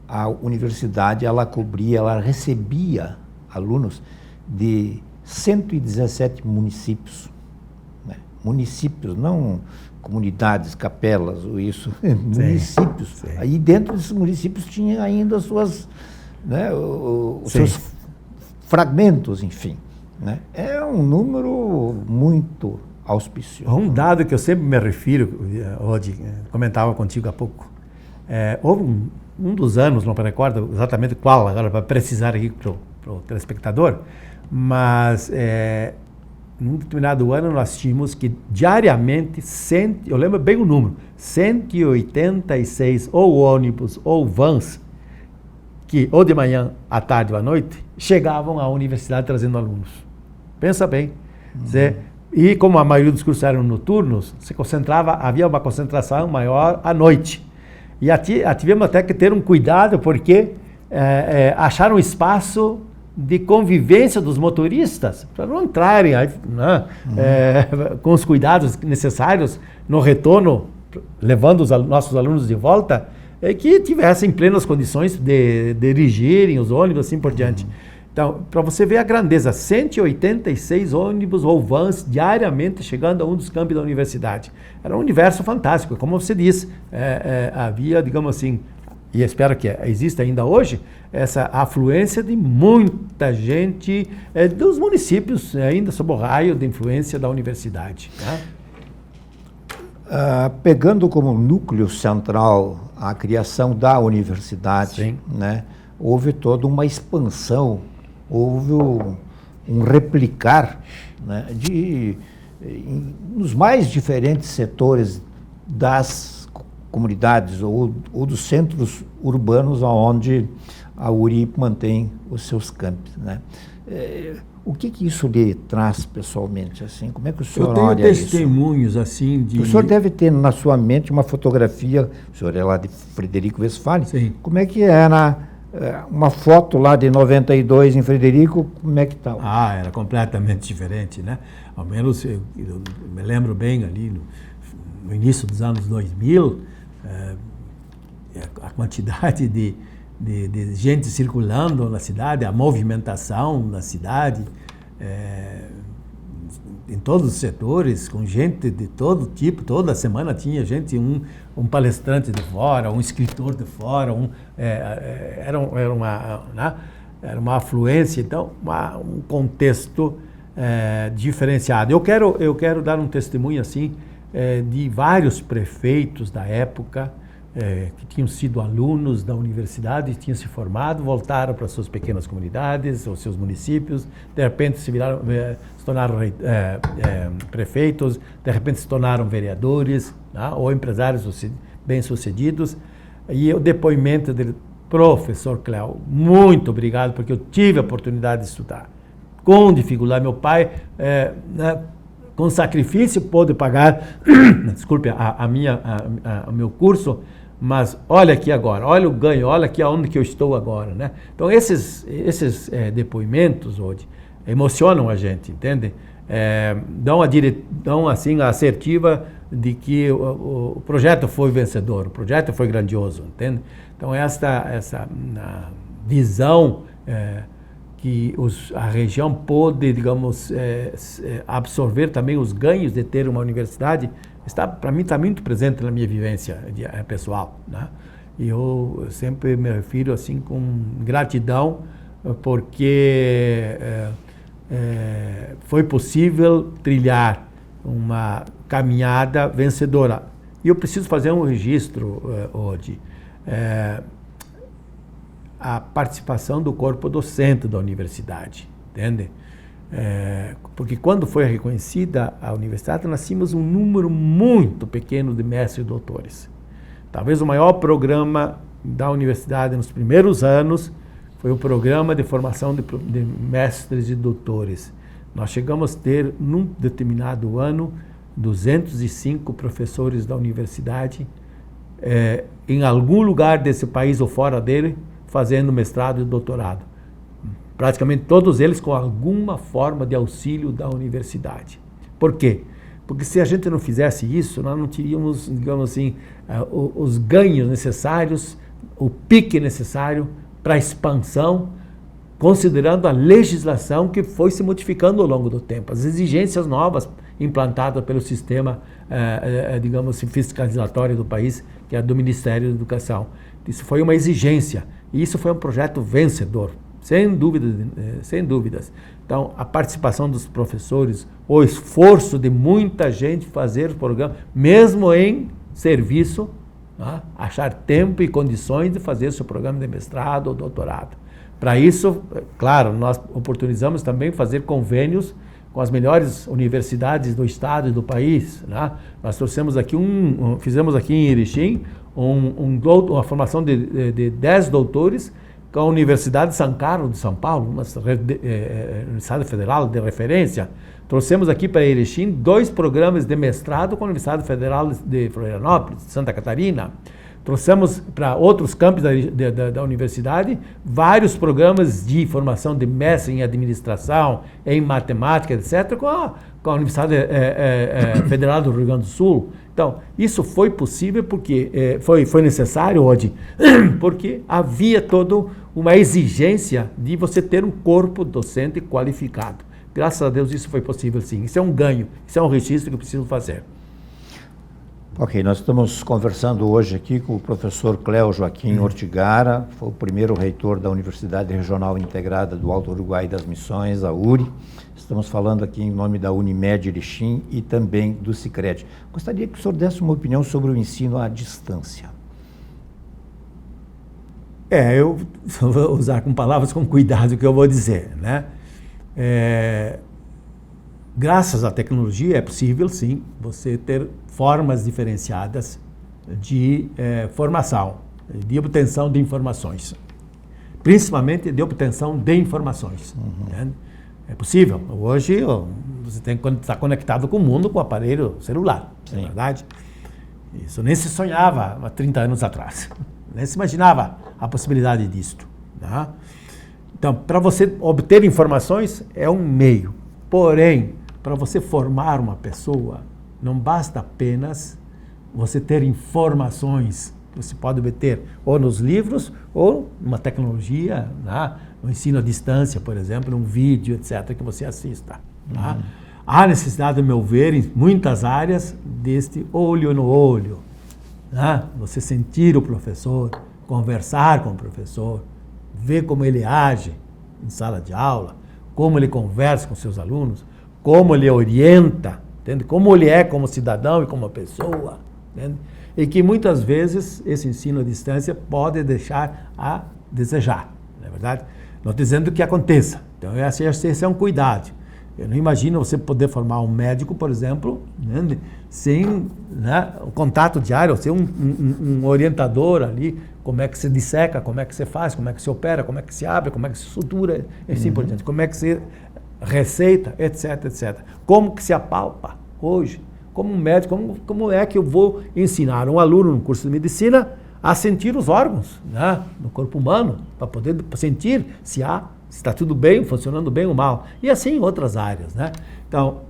a universidade ela recebia alunos de 117 municípios, né? Municípios, não comunidades, capelas ou isso, municípios. Sim. Aí dentro desses municípios tinha ainda as suas, né, os seus fragmentos, enfim, né? É um número muito auspicioso.
Um dado que eu sempre me refiro, Odi, comentava contigo há pouco, houve um dos anos, não me recordo exatamente qual, agora para precisar aqui para o telespectador, mas num determinado ano nós tínhamos que diariamente, eu lembro bem o número, 186 ou ônibus ou vans, que ou de manhã, à tarde ou à noite, chegavam à universidade trazendo alunos. Pensa bem. E como a maioria dos cursos eram noturnos, havia uma concentração maior à noite. E tivemos até que ter um cuidado, porque acharam espaço de convivência dos motoristas, para não entrarem com os cuidados necessários no retorno, levando os nossos alunos de volta, que tivessem plenas condições de dirigirem os ônibus, assim por diante. Então, para você ver a grandeza, 186 ônibus ou vans diariamente chegando a um dos campos da universidade. Era um universo fantástico, como você disse. Havia, digamos assim, e espero que exista ainda hoje, essa afluência de muita gente dos municípios, ainda sob o raio de influência da universidade. Né?
Pegando como núcleo central a criação da universidade, né, houve toda uma expansão, houve um replicar, né, nos mais diferentes setores das comunidades ou dos centros urbanos onde a URI mantém os seus campos, né? O que isso lhe traz pessoalmente, assim? Como é que o senhor olha isso?
Eu tenho testemunhos, assim, de...
O senhor deve ter na sua mente uma fotografia, o senhor é lá de Frederico Westphalen.
Sim.
Como é que era uma foto lá de 92 em Frederico, como é que está?
Era completamente diferente, né? Ao menos eu me lembro bem ali no início dos anos 2000, a quantidade de gente circulando na cidade, a movimentação na cidade, em todos os setores, com gente de todo tipo. Toda semana tinha gente, um palestrante de fora, um escritor de fora, era uma afluência, então um contexto diferenciado. Eu quero dar um testemunho assim de vários prefeitos da época, que tinham sido alunos da universidade, tinham se formado, voltaram para suas pequenas comunidades, ou seus municípios, de repente se tornaram prefeitos, de repente se tornaram vereadores, né, ou empresários bem-sucedidos. E o depoimento dele: professor Cléo, muito obrigado, porque eu tive a oportunidade de estudar. Com dificuldade, meu pai, com sacrifício, pôde pagar desculpe, o meu curso, mas olha aqui agora, olha o ganho, olha aqui aonde que eu estou agora, né? Então, esses depoimentos hoje emocionam a gente, entende? Dão assim, a assertiva de que o projeto foi vencedor, o projeto foi grandioso, entende? Então, essa visão que a região pôde, digamos, absorver também os ganhos de ter uma universidade, para mim está muito presente na minha vivência pessoal, né? E eu sempre me refiro assim com gratidão, porque foi possível trilhar uma caminhada vencedora. E eu preciso fazer um registro hoje. A participação do corpo docente da universidade, entende? Porque quando foi reconhecida a universidade, nós tínhamos um número muito pequeno de mestres e doutores. Talvez o maior programa da universidade nos primeiros anos foi o programa de formação de mestres e doutores. Nós chegamos a ter, num determinado ano, 205 professores da universidade, em algum lugar desse país ou fora dele, fazendo mestrado e doutorado. Praticamente todos eles com alguma forma de auxílio da universidade. Por quê? Porque se a gente não fizesse isso, nós não teríamos, digamos assim, os ganhos necessários, o pique necessário para a expansão, considerando a legislação que foi se modificando ao longo do tempo, as exigências novas implantadas pelo sistema, digamos assim, fiscalizatório do país, que é do Ministério da Educação. Isso foi uma exigência, e isso foi um projeto vencedor, sem dúvidas. Então, a participação dos professores, o esforço de muita gente fazer o programa, mesmo em serviço, né, achar tempo e condições de fazer seu programa de mestrado ou doutorado. Para isso, claro, nós oportunizamos também fazer convênios com as melhores universidades do estado e do país, né? Nós trouxemos aqui fizemos aqui em Erechim uma formação de 10 doutores com a Universidade de São Carlos de São Paulo, uma universidade federal de referência. Trouxemos aqui para Erechim 2 programas de mestrado com a Universidade Federal de Florianópolis, de Santa Catarina. Trouxemos para outros campos da universidade vários programas de formação de mestre em administração, em matemática, etc., com a Universidade Federal do Rio Grande do Sul. Então, isso foi possível porque foi necessário hoje, porque havia toda uma exigência de você ter um corpo docente qualificado. Graças a Deus isso foi possível, sim. Isso é um ganho, isso é um registro que eu preciso fazer.
Ok, nós estamos conversando hoje aqui com o professor Cléo Joaquim Ortigara, foi o primeiro reitor da Universidade Regional Integrada do Alto Uruguai e das Missões, a URI. Estamos falando aqui em nome da Unimed Erechim e também do Sicredi. Gostaria que o senhor desse uma opinião sobre o ensino à distância.
Eu vou usar com palavras com cuidado o que eu vou dizer, né? Graças à tecnologia é possível, sim, você ter formas diferenciadas de formação, de obtenção de informações, principalmente de obtenção de informações. Né? É possível. Hoje você tem que estar conectado com o mundo com o aparelho celular, não é verdade? Isso nem se sonhava há 30 anos atrás, nem se imaginava a possibilidade disto. Tá? Então, para você obter informações é um meio, porém, para você formar uma pessoa, não basta apenas você ter informações que você pode obter ou nos livros ou numa tecnologia, né? No ensino à distância, por exemplo, um vídeo, etc., que você assista. Tá? Há necessidade, ao meu ver, em muitas áreas, deste olho no olho. Né? Você sentir o professor, conversar com o professor, ver como ele age em sala de aula, como ele conversa com seus alunos, como ele orienta, entende? Como ele é como cidadão e como pessoa. Entende? e que muitas vezes esse ensino à distância pode deixar a desejar, não é verdade? Não dizendo que aconteça. Então, esse é um cuidado. Eu não imagino você poder formar um médico, por exemplo, né, sem, né, um contato diário, sem um orientador ali, como é que se disseca, como é que se faz, como é que se opera, como é que se abre, como é que se sutura, e assim por diante, como é que se receita, etc, etc. Como que se apalpa hoje? Como um médico, como é que eu vou ensinar um aluno no curso de medicina a sentir os órgãos, né, no corpo humano, para poder sentir se está tudo bem, funcionando bem ou mal. E assim em outras áreas, né? Então,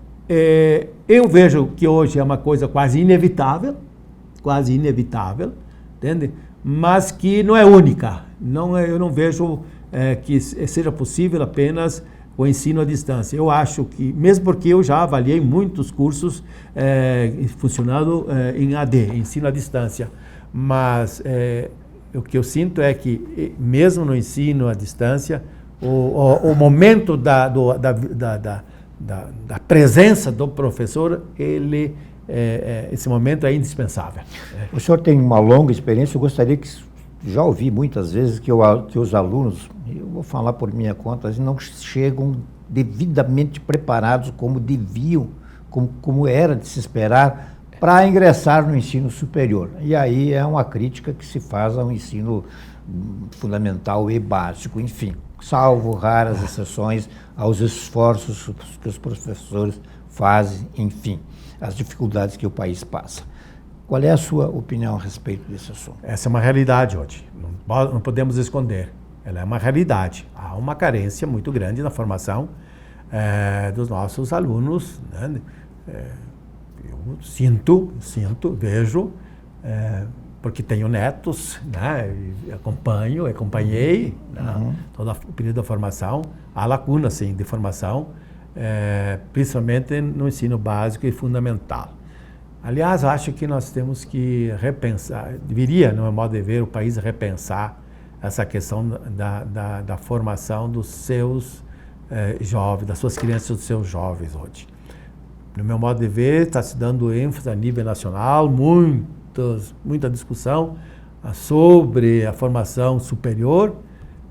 eu vejo que hoje é uma coisa quase inevitável, entende? Mas que não é única. Eu não vejo que seja possível apenas o ensino à distância. Eu acho que, mesmo porque eu já avaliei muitos cursos funcionando em AD, ensino à distância, mas o que eu sinto é que, mesmo no ensino à distância, o momento da presença do professor, esse momento é indispensável.
O senhor tem uma longa experiência, eu gostaria que, já ouvi muitas vezes que os alunos, eu vou falar por minha conta, não chegam devidamente preparados como deviam, como era de se esperar, para ingressar no ensino superior. E aí é uma crítica que se faz ao ensino fundamental e básico, enfim, salvo raras exceções aos esforços que os professores fazem, enfim, as dificuldades que o país passa. Qual é a sua opinião a respeito desse assunto?
Essa é uma realidade hoje, não podemos esconder, ela é uma realidade. Há uma carência muito grande na formação dos nossos alunos, né? Eu sinto, vejo, porque tenho netos, né? Acompanhei, né? Todo o período da formação. Há lacuna, sim, de formação, principalmente no ensino básico e fundamental. Aliás, acho que nós temos que repensar, deveria, no meu modo de ver, o país repensar essa questão da formação dos seus jovens, das suas crianças e dos seus jovens hoje. No meu modo de ver, está se dando ênfase a nível nacional, muita discussão sobre a formação superior,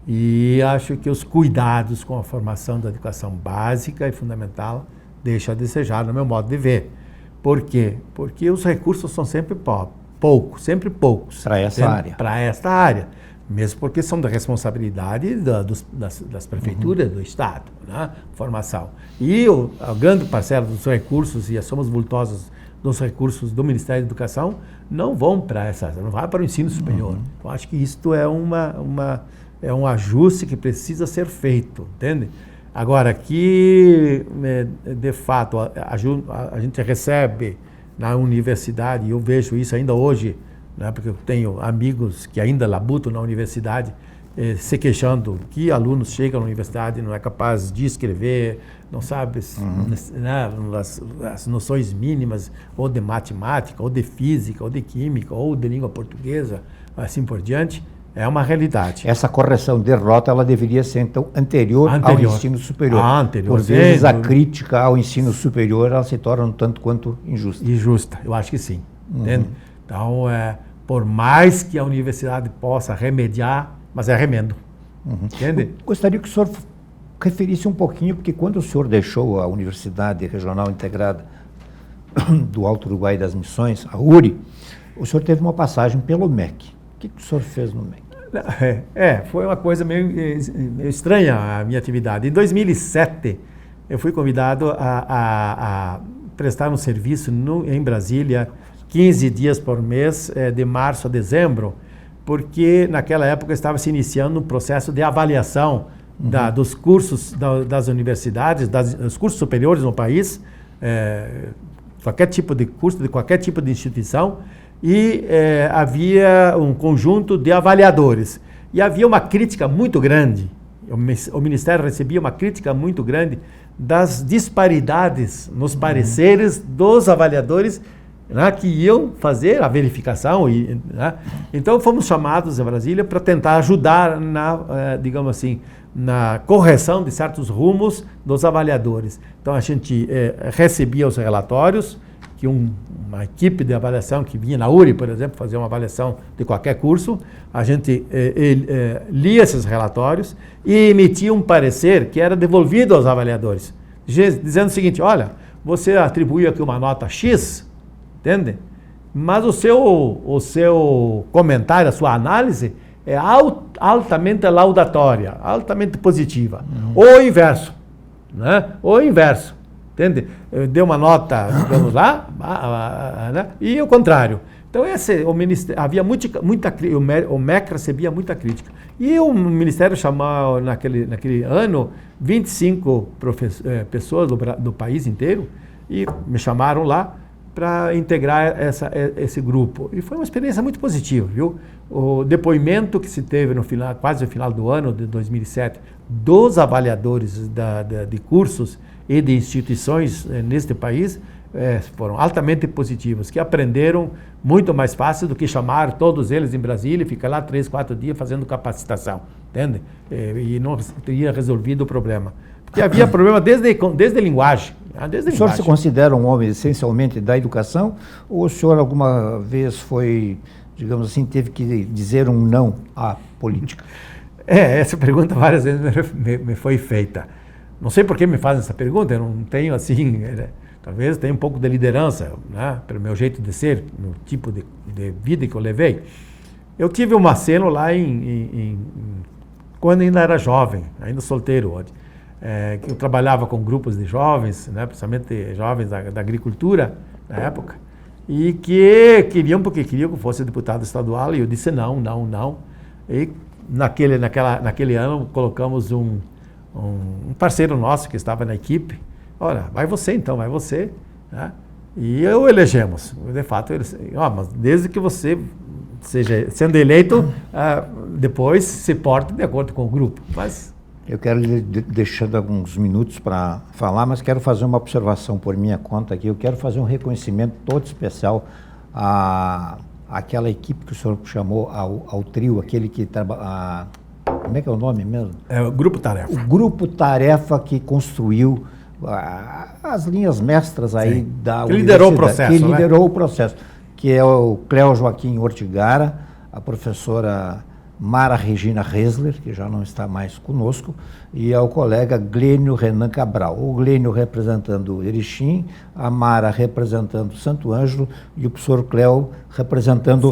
e acho que os cuidados com a formação da educação básica e fundamental deixam a desejar, no meu modo de ver. Por quê? Porque os recursos são sempre poucos. Para essa área. Para esta área. Mesmo porque são da responsabilidade das prefeituras do Estado, né? Formação. E a grande parcela dos recursos e as somas vultosas dos recursos do Ministério da Educação não vão para o ensino superior. Eu acho que isto é um ajuste que precisa ser feito, entende? Agora, que de fato a gente recebe na universidade, e eu vejo isso ainda hoje, né, porque eu tenho amigos que ainda labutam na universidade, se queixando que alunos chegam na universidade e não é capaz de escrever, não sabe, né, as noções mínimas, ou de matemática, ou de física, ou de química, ou de língua portuguesa, assim por diante. É uma realidade. Essa correção de rota, ela deveria ser, então, anterior ao ensino superior. Por vezes, a crítica ao ensino superior, ela se torna um tanto quanto injusta. Injusta, eu acho que sim. Entende? Então, por mais que a universidade possa remediar, mas é remendo. Entende? Eu gostaria que o senhor referisse um pouquinho, porque quando o senhor deixou a Universidade Regional Integrada do Alto Uruguai das Missões, a URI, o senhor teve uma passagem pelo MEC. O que o senhor fez no MEC? Foi uma coisa meio estranha a minha atividade. Em 2007, eu fui convidado a prestar um serviço em Brasília, 15 dias por mês, de março a dezembro, porque naquela época estava se iniciando um processo de avaliação dos cursos das universidades, dos cursos superiores no país, qualquer tipo de curso, de qualquer tipo de instituição, e havia um conjunto de avaliadores. E havia uma crítica muito grande, o Ministério recebia uma crítica muito grande das disparidades nos pareceres dos avaliadores, né, que iam fazer a verificação. Né? Então fomos chamados a Brasília para tentar ajudar digamos assim, na correção de certos rumos dos avaliadores. Então a gente recebia os relatórios, que uma uma equipe de avaliação que vinha na URI, por exemplo, fazer uma avaliação de qualquer curso, a gente lia esses relatórios e emitia um parecer que era devolvido aos avaliadores, dizendo o seguinte: olha, você atribuiu aqui uma nota X, entende? Mas o seu comentário, a sua análise é altamente laudatória, altamente positiva. Ou o inverso, né? Ou o inverso, entende? Deu uma nota, digamos lá, né? E o contrário. Então, havia o MEC recebia muita crítica. E o Ministério chamou, naquele ano, 25 pessoas do país inteiro, e me chamaram lá para integrar esse grupo. E foi uma experiência muito positiva, viu? O depoimento que se teve quase no final do ano de 2007, dos avaliadores de cursos e de instituições neste país, foram altamente positivos, que aprenderam muito mais fácil do que chamar todos eles em Brasília e ficar lá 3, 4 dias fazendo capacitação, entende? E não teria resolvido o problema. Porque havia problema desde a linguagem.
O senhor se considera um homem essencialmente da educação, ou o senhor alguma vez foi, digamos assim, teve que dizer um não à política?
Essa pergunta várias vezes me foi feita. Não sei por que me fazem essa pergunta, eu não tenho assim, talvez tenha um pouco de liderança, né, pelo meu jeito de ser, no tipo de vida que eu levei. Eu tive uma cena lá quando ainda era jovem, ainda solteiro hoje. Que eu trabalhava com grupos de jovens, né, principalmente jovens da agricultura na época, e que queriam que eu fosse deputado estadual, e eu disse não. E naquele ano colocamos um parceiro nosso que estava na equipe: olha, vai você, né? E eu elegemos. De fato, mas desde que você seja sendo eleito, depois se porte de acordo com o grupo. Mas
eu quero lhe deixando alguns minutos para falar, mas quero fazer uma observação por minha conta aqui. Eu quero fazer um reconhecimento todo especial àquela equipe que o senhor chamou, ao trio, aquele que trabalha. Como é que é o nome mesmo?
É o Grupo Tarefa.
O Grupo Tarefa que construiu as linhas mestras aí da universidade. Que liderou o processo, que liderou o processo, que é o Cléo Joaquim Ortigara, a professora Mara Regina Resler, que já não está mais conosco, e ao colega Glênio Renan Cabral. O Glênio representando Erechim, a Mara representando Santo Ângelo e o professor Cléo representando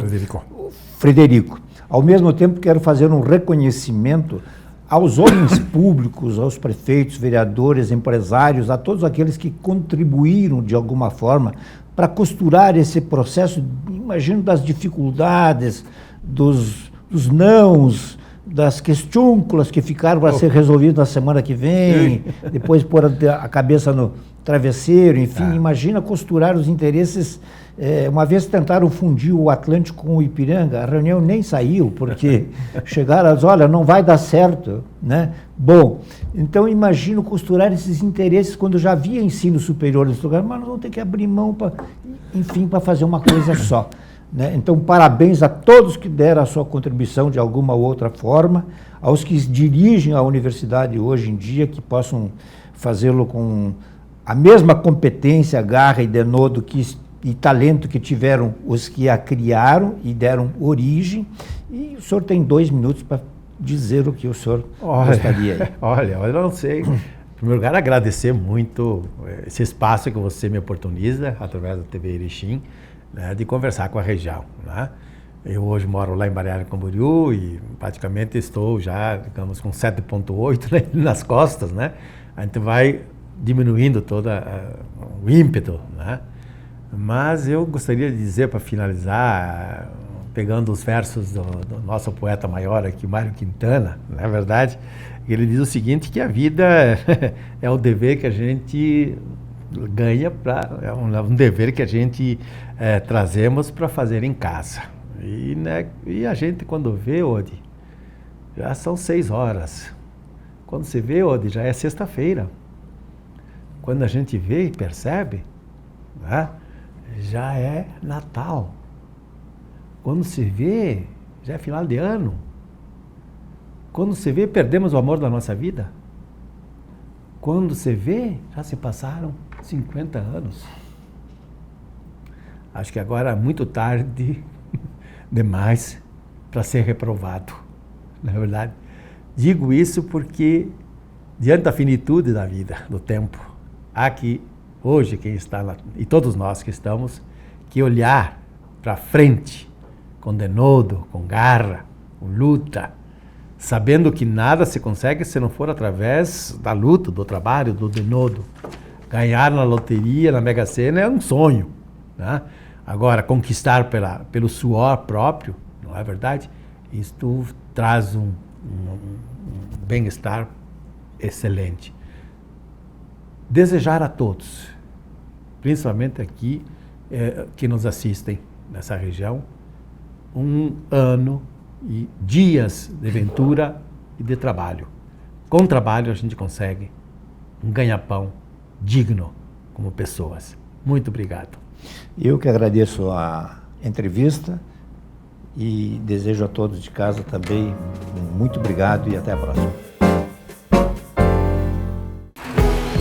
Frederico. Ao mesmo tempo, quero fazer um reconhecimento aos homens públicos, aos prefeitos, vereadores, empresários, a todos aqueles que contribuíram de alguma forma para costurar esse processo, imagino, das dificuldades, dos nãos, das questúnculas que ficaram para ser resolvidas na semana que vem, depois pôr a cabeça no travesseiro, enfim, imagina costurar os interesses. Uma vez tentaram fundir o Atlântico com o Ipiranga, a reunião nem saiu, porque chegaram a dizer, olha, não vai dar certo, né? Bom, então imagino costurar esses interesses quando já havia ensino superior nesse lugar, mas nós vamos ter que abrir mão, para fazer uma coisa só. Né? Então, parabéns a todos que deram a sua contribuição de alguma ou outra forma, aos que dirigem a universidade hoje em dia, que possam fazê-lo com a mesma competência, garra e denodo e talento que tiveram os que a criaram e deram origem. E o senhor tem 2 minutos para dizer o que o senhor gostaria aí.
Olha, eu não sei. Em primeiro lugar, agradecer muito esse espaço que você me oportuniza, através da TV Erechim, né, de conversar com a região, né? Eu hoje moro lá em Balneário Camboriú e praticamente estou já, digamos, com 7,8 né, nas costas, né? A gente vai diminuindo todo o ímpeto, né? Mas eu gostaria de dizer, para finalizar, pegando os versos do nosso poeta maior aqui, Mário Quintana, não é verdade? Ele diz o seguinte, que a vida é o dever que a gente ganha, é um dever que a gente trazemos para fazer em casa. E a gente, quando vê, Odi, já são 6 horas. Quando se vê, Odi, já é sexta-feira. Quando a gente vê e percebe, né, já é Natal. Quando se vê, já é final de ano. Quando se vê, perdemos o amor da nossa vida. Quando se vê, já se passaram 50 anos. Acho que agora é muito tarde demais para ser reprovado, na verdade. Digo isso porque, diante da finitude da vida, do tempo, há que, hoje, quem está lá, e todos nós que estamos, que olhar para frente, com denodo, com garra, com luta, sabendo que nada se consegue se não for através da luta, do trabalho, do denodo. Ganhar na loteria, na Mega Sena é um sonho, né? Agora, conquistar pelo suor próprio, não é verdade? Isto traz um bem-estar excelente. Desejar a todos, principalmente aqui, que nos assistem nessa região, um ano e dias de aventura e de trabalho. Com trabalho a gente consegue um ganha-pão digno como pessoas. Muito obrigado.
Eu que agradeço a entrevista e desejo a todos de casa também muito obrigado e até a próxima.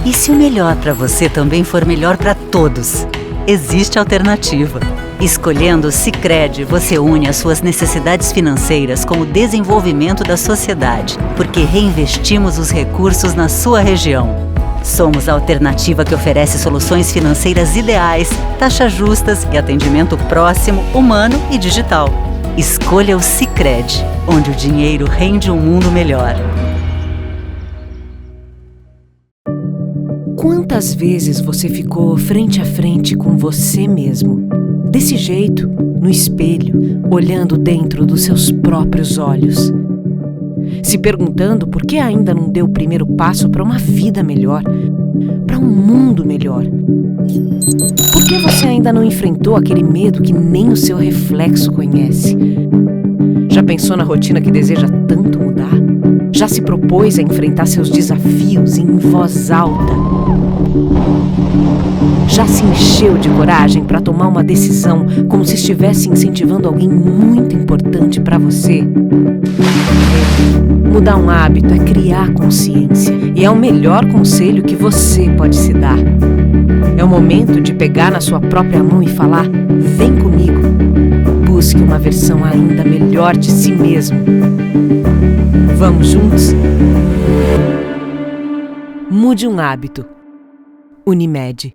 E se o melhor para você também for melhor para todos? Existe alternativa. Escolhendo o Sicredi, você une as suas necessidades financeiras com o desenvolvimento da sociedade, porque reinvestimos os recursos na sua região. Somos a alternativa que oferece soluções financeiras ideais, taxas justas e atendimento próximo, humano e digital. Escolha o Sicredi, onde o dinheiro rende um mundo melhor.
Quantas vezes você ficou frente a frente com você mesmo? Desse jeito, no espelho, olhando dentro dos seus próprios olhos. Se perguntando por que ainda não deu o primeiro passo para uma vida melhor, para um mundo melhor. Por que você ainda não enfrentou aquele medo que nem o seu reflexo conhece? Já pensou na rotina que deseja tanto mudar? Já se propôs a enfrentar seus desafios em voz alta? Já se encheu de coragem para tomar uma decisão como se estivesse incentivando alguém muito importante para você? Mudar um hábito é criar consciência e é o melhor conselho que você pode se dar. É o momento de pegar na sua própria mão e falar: vem comigo. Busque uma versão ainda melhor de si mesmo. Vamos juntos? Mude um hábito. Unimed.